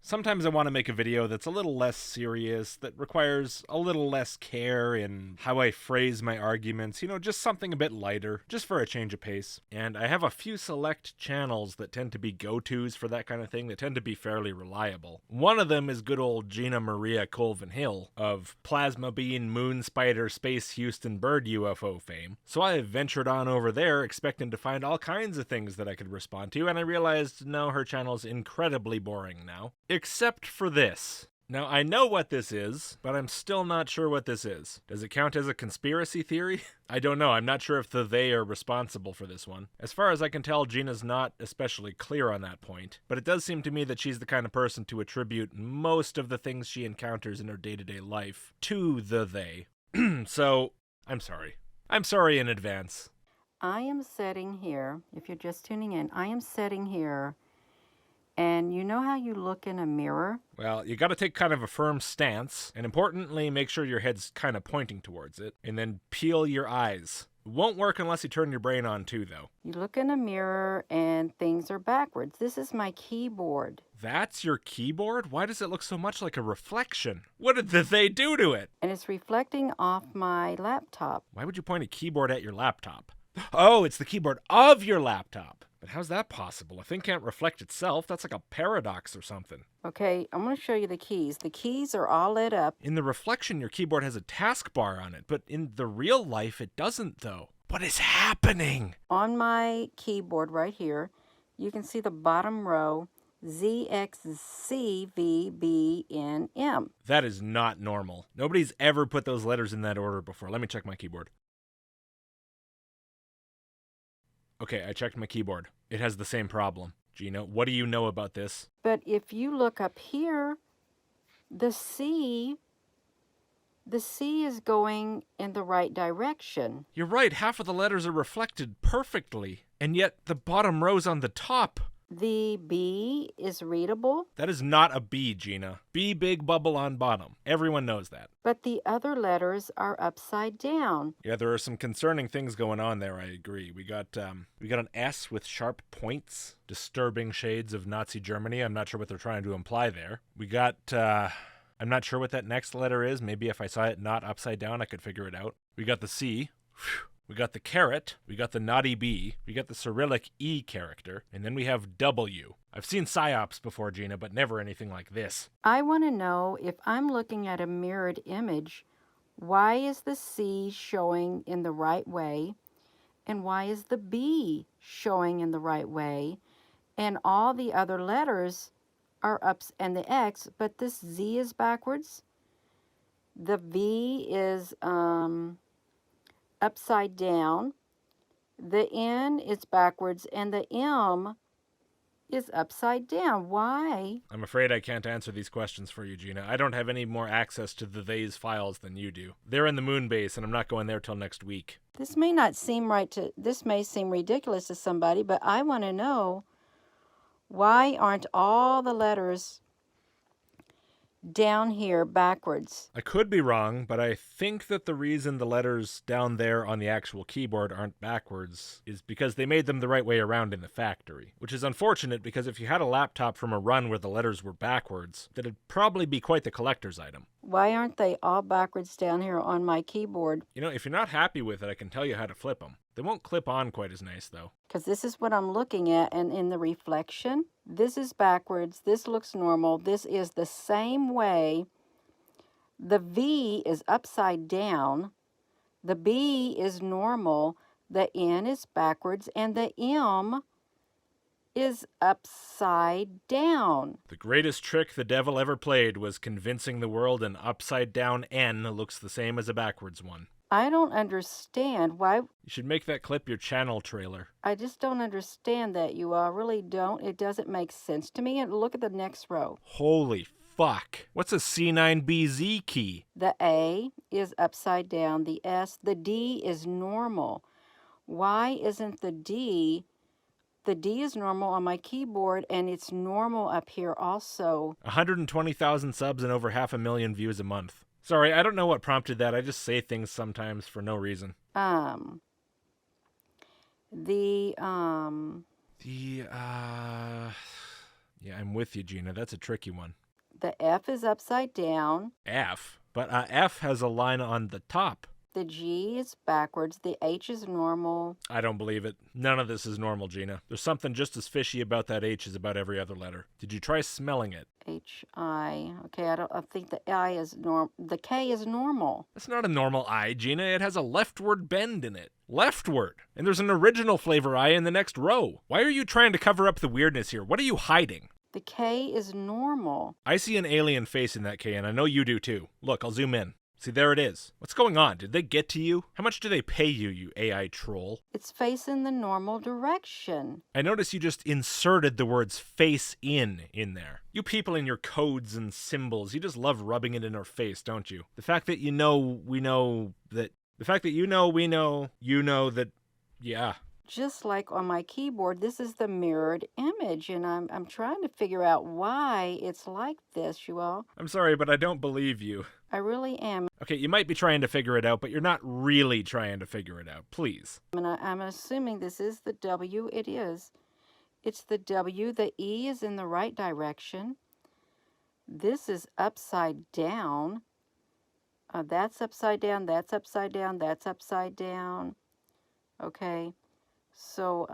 Sometimes I want to make a video that's a little less serious, that requires a little less care in how I phrase my arguments, just something a bit lighter, just for a change of pace. And I have a few select channels that tend to be go-tos for that kind of thing, that tend to be fairly reliable. One of them is good old Gina Maria Colvin Hill of Plasma Bean, Moon Spider, Space Houston Bird UFO fame. So I ventured on over there expecting to find all kinds of things that I could respond to, and I realized, no, her channel's incredibly boring now. Except for this. Now, I know what this is, but I'm still not sure what this is. Does it count as a conspiracy theory? I don't know. I'm not sure if they are responsible for this one. As far as I can tell, Gina's not especially clear on that point, but it does seem to me that she's the kind of person to attribute most of the things she encounters in her day-to-day life to they. So, I'm sorry. I'm sorry in advance. I am sitting here, if you're just tuning in, I am sitting here, and you know how you look in a mirror? Well, you gotta take kind of a firm stance, and importantly, make sure your head's kind of pointing towards it, and then peel your eyes. It won't work unless you turn your brain on too, though. You look in a mirror and things are backwards. This is my keyboard. That's your keyboard? Why does it look so much like a reflection? What did they do to it? And it's reflecting off my laptop. Why would you point a keyboard at your laptop? Oh, it's the keyboard of your laptop. But how's that possible? A thing can't reflect itself. That's like a paradox or something. Okay, I'm going to show you the keys. The keys are all lit up. In the reflection, your keyboard has a taskbar on it, but in the real life, it doesn't, though. What is happening? On my keyboard right here, you can see the bottom row, ZXCVBNM. That is not normal. Nobody's ever put those letters in that order before. Let me check my keyboard. Okay, I checked my keyboard. It has the same problem. Gina, what do you know about this? But if you look up here, the C is going in the right direction. You're right, half of the letters are reflected perfectly, and yet the bottom row's on the top. The B is readable. That is not a B, Gina. B big bubble on bottom. Everyone knows that. But the other letters are upside down. Yeah, there are some concerning things going on there, I agree. We got an S with sharp points, disturbing shades of Nazi Germany. I'm not sure what they're trying to imply there. We got, I'm not sure what that next letter is. Maybe if I saw it not upside down, I could figure it out. We got the C. Whew. We got the caret, we got the naughty B, we got the Cyrillic E character, and then we have W. I've seen psyops before, Gina, but never anything like this. I want to know, if I'm looking at a mirrored image, why is the C showing in the right way, and why is the B showing in the right way, and all the other letters are ups and the X, but this Z is backwards? The V is upside down, the N is backwards, and the M is upside down. Why? I'm afraid I can't answer these questions for you, Gina. I don't have any more access to the they's files than you do. They're in the moon base, and I'm not going there till next week. This may not seem right to, this may seem ridiculous to somebody, but I want to know, why aren't all the letters down here backwards? I could be wrong, but I think that the reason the letters down there on the actual keyboard aren't backwards is because they made them the right way around in the factory. Which is unfortunate, because if you had a laptop from a run where the letters were backwards, that'd probably be quite the collector's item. Why aren't they all backwards down here on my keyboard? If you're not happy with it, I can tell you how to flip them. They won't clip on quite as nice, though. Because this is what I'm looking at, and in the reflection, this is backwards, this looks normal, this is the same way. The V is upside down, the B is normal, the N is backwards, and the M is upside down. The greatest trick the devil ever played was convincing the world an upside-down N looks the same as a backwards one. I don't understand why. You should make that clip your channel trailer. I just don't understand that, you all. Really don't. It doesn't make sense to me. And look at the next row. Holy fuck. What's a C9BZ key? The A is upside down. The S, the D is normal. Why isn't the D? The D is normal on my keyboard, and it's normal up here also. 120,000 subs and over 500,000 views a month. Sorry, I don't know what prompted that. I just say things sometimes for no reason. Yeah, I'm with you, Gina. That's a tricky one. The F is upside down. F? But F has a line on the top. The G is backwards. The H is normal. I don't believe it. None of this is normal, Gina. There's something just as fishy about that H as about every other letter. Did you try smelling it? H-I. Okay, I think the I is the K is normal. That's not a normal I, Gina. It has a leftward bend in it. Leftward. And there's an original flavor I in the next row. Why are you trying to cover up the weirdness here? What are you hiding? The K is normal. I see an alien face in that K, and I know you do too. Look, I'll zoom in. See, there it is. What's going on? Did they get to you? How much do they pay you, you AI troll? It's facing the normal direction. I notice you just inserted the words face in there. You people in your codes and symbols, you just love rubbing it in our face, don't you? The fact that you know we know that... The fact that you know we know you know that... Yeah. Just like on my keyboard, this is the mirrored image, and I'm trying to figure out why it's like this, you all. I'm sorry, but I don't believe you. I really am. Okay, you might be trying to figure it out, but you're not really trying to figure it out. Please. And I'm assuming this is the W. It is. It's the W. The E is in the right direction. This is upside down. That's upside down. That's upside down. That's upside down. Okay. So,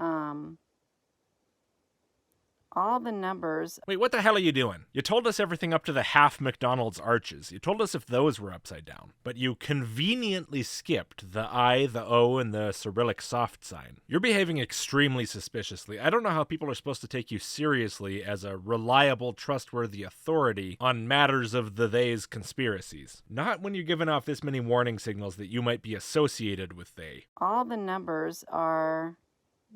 all the numbers... Wait, what the hell are you doing? You told us everything up to the half McDonald's arches. You told us if those were upside down. But you conveniently skipped the I, the O, and the Cyrillic soft sign. You're behaving extremely suspiciously. I don't know how people are supposed to take you seriously as a reliable, trustworthy authority on matters of the they's conspiracies. Not when you're giving off this many warning signals that you might be associated with they. All the numbers are...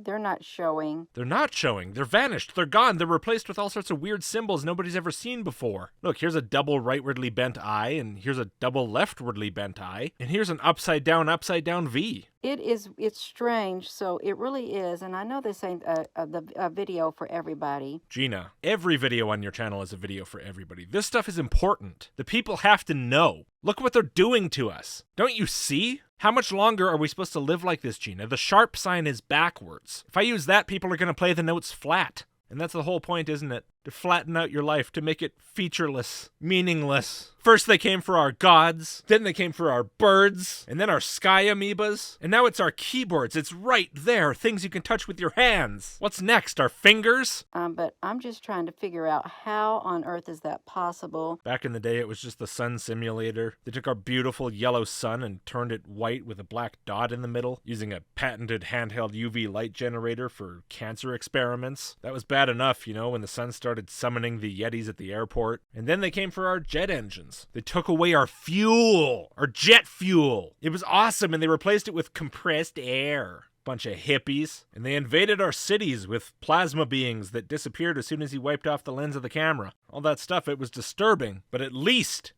They're not showing. They're not showing. They're vanished. They're gone. They're replaced with all sorts of weird symbols nobody's ever seen before. Look, here's a double rightwardly bent I, and here's a double leftwardly bent I, and here's an upside down V. It's strange, so it really is, and I know this ain't a video for everybody. Gina, every video on your channel is a video for everybody. This stuff is important. The people have to know. Look what they're doing to us. Don't you see? How much longer are we supposed to live like this, Gina? The sharp sign is backwards. If I use that, people are going to play the notes flat. And that's the whole point, isn't it? To flatten out your life, to make it featureless, meaningless. First they came for our gods, then they came for our birds, and then our sky amoebas, and now it's our keyboards. It's right there, things you can touch with your hands. What's next, our fingers? But I'm just trying to figure out how on earth is that possible. Back in the day, it was just the sun simulator. They took our beautiful yellow sun and turned it white with a black dot in the middle, using a patented handheld UV light generator for cancer experiments. That was bad enough, you know, when the sun started summoning the Yetis at the airport. And then they came for our jet engines. They took away our fuel, our jet fuel. It was awesome, and they replaced it with compressed air. Bunch of hippies. And they invaded our cities with plasma beings that disappeared as soon as he wiped off the lens of the camera. All that stuff, it was disturbing. But at least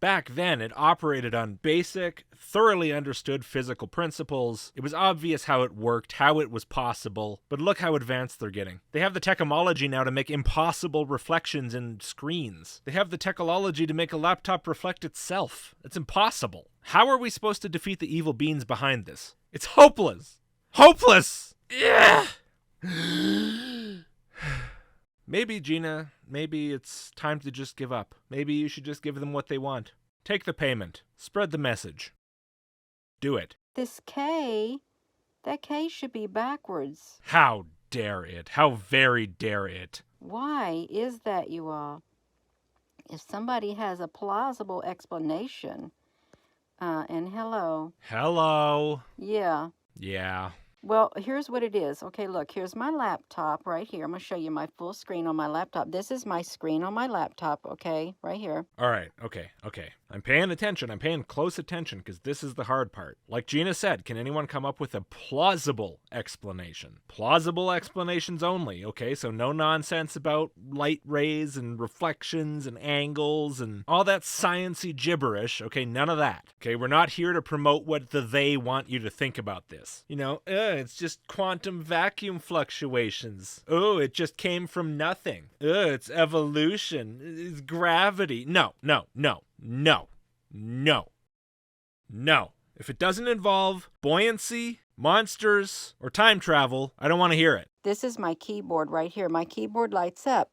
back then, it operated on basic, thoroughly understood physical principles. It was obvious how it worked, how it was possible. But look how advanced they're getting. They have the technology now to make impossible reflections in screens. They have the technology to make a laptop reflect itself. It's impossible. How are we supposed to defeat the evil beings behind this? It's hopeless. Hopeless! Yeah. Maybe, Gina, maybe it's time to just give up. Maybe you should just give them what they want. Take the payment. Spread the message. Do it. This K, that K should be backwards. How dare it? How very dare it? Why is that, you all? If somebody has a plausible explanation... and hello. Hello. Yeah. Yeah. Well, here's what it is. Okay, look, here's my laptop right here. I'm going to show you my full screen on my laptop. This is my screen on my laptop, okay, right here. All right, okay. I'm paying attention. I'm paying close attention because this is the hard part. Like Gina said, can anyone come up with a plausible explanation? Plausible explanations only, okay? So no nonsense about light rays and reflections and angles and all that sciencey gibberish, okay? None of that, okay? We're not here to promote what they want you to think about this. You know, it's just quantum vacuum fluctuations. Oh, it just came from nothing. It's evolution. It's gravity. No. If it doesn't involve buoyancy Monsters or time travel, I don't want to hear it. This is my keyboard right here. My keyboard lights up,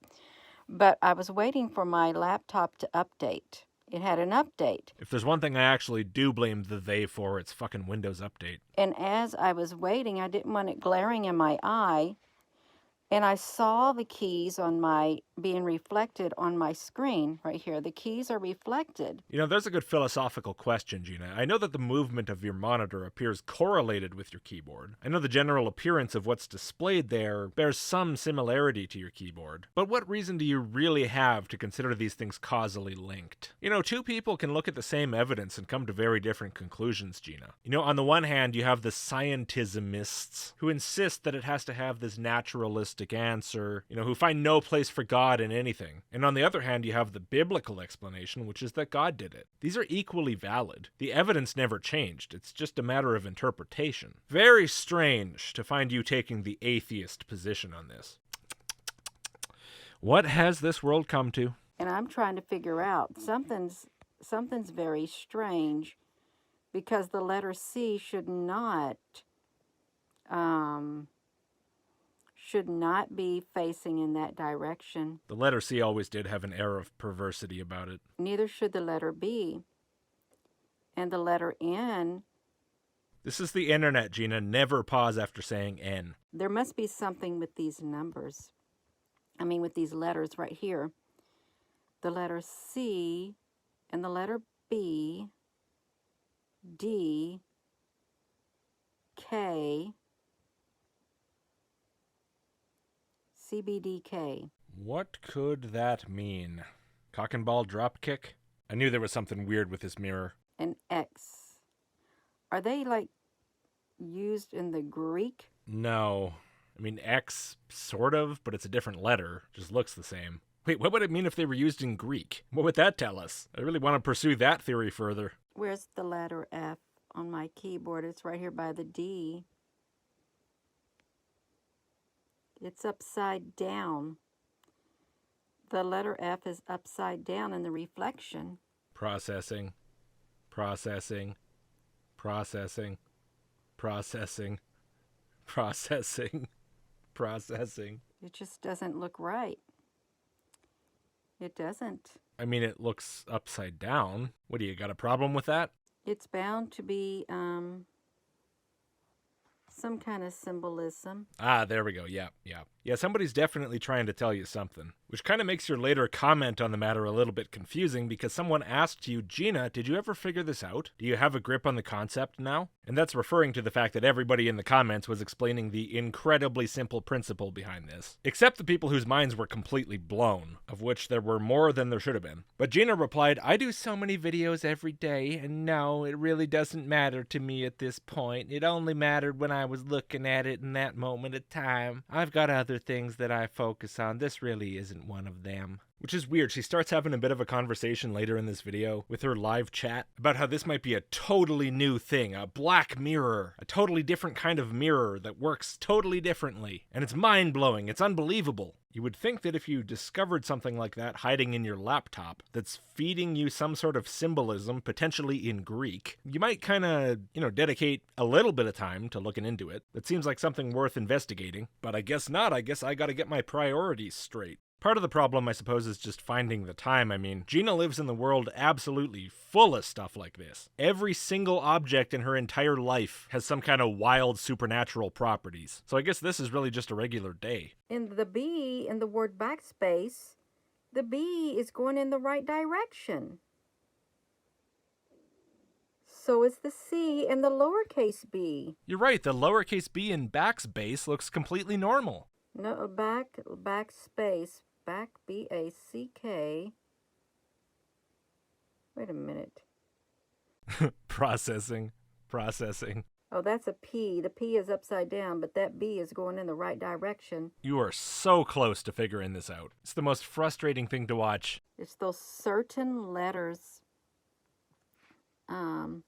but I was waiting for my laptop to update. It had an update. If there's one thing I actually do blame the they for, it's fucking Windows Update. And as I was waiting, I didn't want it glaring in my eye. And I saw the keys being reflected on my screen right here. The keys are reflected. You know, there's a good philosophical question, Gina. I know that the movement of your monitor appears correlated with your keyboard. I know the general appearance of what's displayed there bears some similarity to your keyboard. But what reason do you really have to consider these things causally linked? You know, two people can look at the same evidence and come to very different conclusions, Gina. You know, on the one hand, you have the scientismists who insist that it has to have this naturalistic answer, you know, who find no place for God in anything. And on the other hand, you have the biblical explanation, which is that God did it. These are equally valid. The evidence never changed. It's just a matter of interpretation. Very strange to find you taking the atheist position on this. What has this world come to? And I'm trying to figure out something's very strange, because the letter C should not be facing in that direction. The letter C always did have an air of perversity about it. Neither should the letter B. And the letter N. This is the internet, Gina. Never pause after saying N. There must be something with these numbers. With these letters right here. The letter C and the letter B, D, K, CBDK. What could that mean? Cock and ball drop kick? I knew there was something weird with this mirror. And X. Are they used in the Greek? No. X, sort of, but it's a different letter. Just looks the same. Wait, what would it mean if they were used in Greek? What would that tell us? I really want to pursue that theory further. Where's the letter F on my keyboard? It's right here by the D. It's upside down. The letter F is upside down in the reflection. Processing. Processing. Processing. Processing. Processing. Processing. It just doesn't look right. It doesn't. It looks upside down. What do you got a problem with that? It's bound to be some kind of symbolism. Ah, there we go. Yeah. Yeah, somebody's definitely trying to tell you something. Which kind of makes your later comment on the matter a little bit confusing, because someone asked you, Gina, did you ever figure this out? Do you have a grip on the concept now? And that's referring to the fact that everybody in the comments was explaining the incredibly simple principle behind this. Except the people whose minds were completely blown, of which there were more than there should have been. But Gina replied, I do so many videos every day, and no, it really doesn't matter to me at this point. It only mattered when I was looking at it in that moment of time. I've got other things that I focus on. This really isn't one of them. Which is weird. She starts having a bit of a conversation later in this video with her live chat about how this might be a totally new thing, a black mirror, a totally different kind of mirror that works totally differently. And it's mind-blowing. It's unbelievable. You would think that if you discovered something like that hiding in your laptop that's feeding you some sort of symbolism, potentially in Greek, you might kind of, dedicate a little bit of time to looking into it. That seems like something worth investigating. But I guess not. I guess I gotta get my priorities straight. Part of the problem, I suppose, is just finding the time. Gina lives in the world absolutely full of stuff like this. Every single object in her entire life has some kind of wild supernatural properties. So I guess this is really just a regular day. In the B, in the word backspace, the B is going in the right direction. So is the C and the lowercase b. You're right, the lowercase b in backspace looks completely normal. No, backspace. Back, B-A-C-K. Wait a minute. Processing. Oh, that's a P. The P is upside down, but that B is going in the right direction. You are so close to figuring this out. It's the most frustrating thing to watch. It's those certain letters. I'll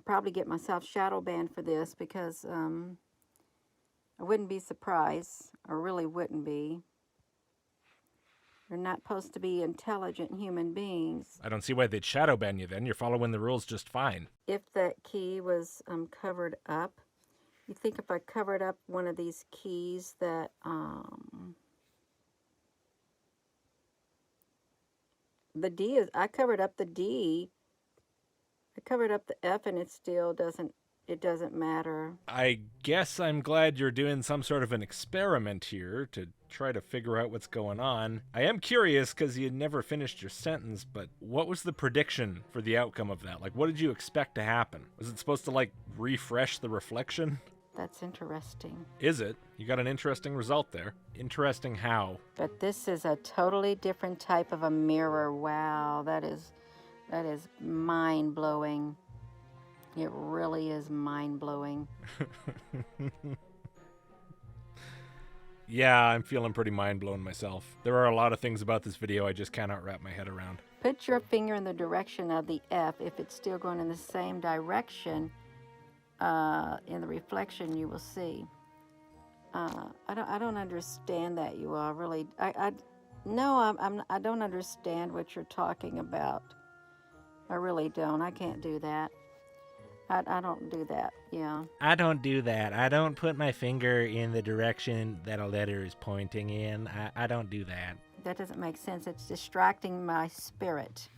probably get myself shadow banned for this, because I wouldn't be surprised. I really wouldn't be. They're not supposed to be intelligent human beings. I don't see why they'd shadow ban you then. You're following the rules just fine. If that key was covered up, You think if I covered up one of these keys that, the D is, I covered up the D, I covered up the F, and it still doesn't, it doesn't matter. I guess I'm glad you're doing some sort of an experiment here to try to figure out what's going on. I am curious because you never finished your sentence, but what was the prediction for the outcome of that? Like, what did you expect to happen? Was it supposed to, like, refresh the reflection? That's interesting. Is it? You got an interesting result there. Interesting how? But this is a totally different type of a mirror. Wow, that is mind-blowing. It really is mind-blowing. Yeah, I'm feeling pretty mind-blown myself. There are a lot of things about this video I just cannot wrap my head around. Put your finger in the direction of the F. If it's still going in the same direction, in the reflection, you will see. I don't understand that, you all. Really, I don't understand what you're talking about. I really don't. I can't do that. I don't do that. Yeah. I don't do that. I don't put my finger in the direction that a letter is pointing in. I don't do that. That doesn't make sense. It's distracting my spirit.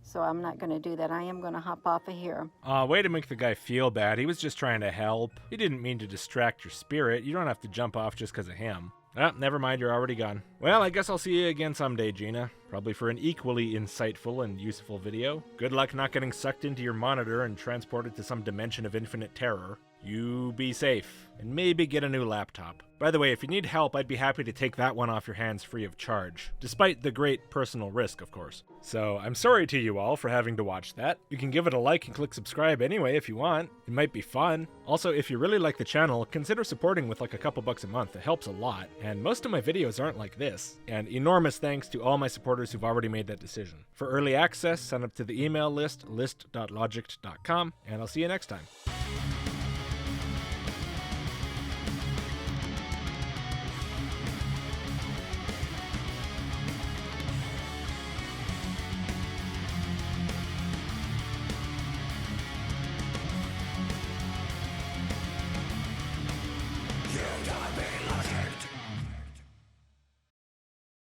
So I'm not going to do that. I am going to hop off of here. Way to make the guy feel bad. He was just trying to help. He didn't mean to distract your spirit. You don't have to jump off just because of him. Ah, never mind, you're already gone. Well, I guess I'll see you again someday, Gina. Probably for an equally insightful and useful video. Good luck not getting sucked into your monitor and transported to some dimension of infinite terror. You be safe, and maybe get a new laptop. By the way, if you need help, I'd be happy to take that one off your hands free of charge. Despite the great personal risk, of course. So, I'm sorry to you all for having to watch that. You can give it a like and click subscribe anyway if you want. It might be fun. Also, if you really like the channel, consider supporting with like a couple bucks a month. It helps a lot. And most of my videos aren't like this. And enormous thanks to all my supporters who've already made that decision. For early access, sign up to the email list, list.logic.com, and I'll see you next time.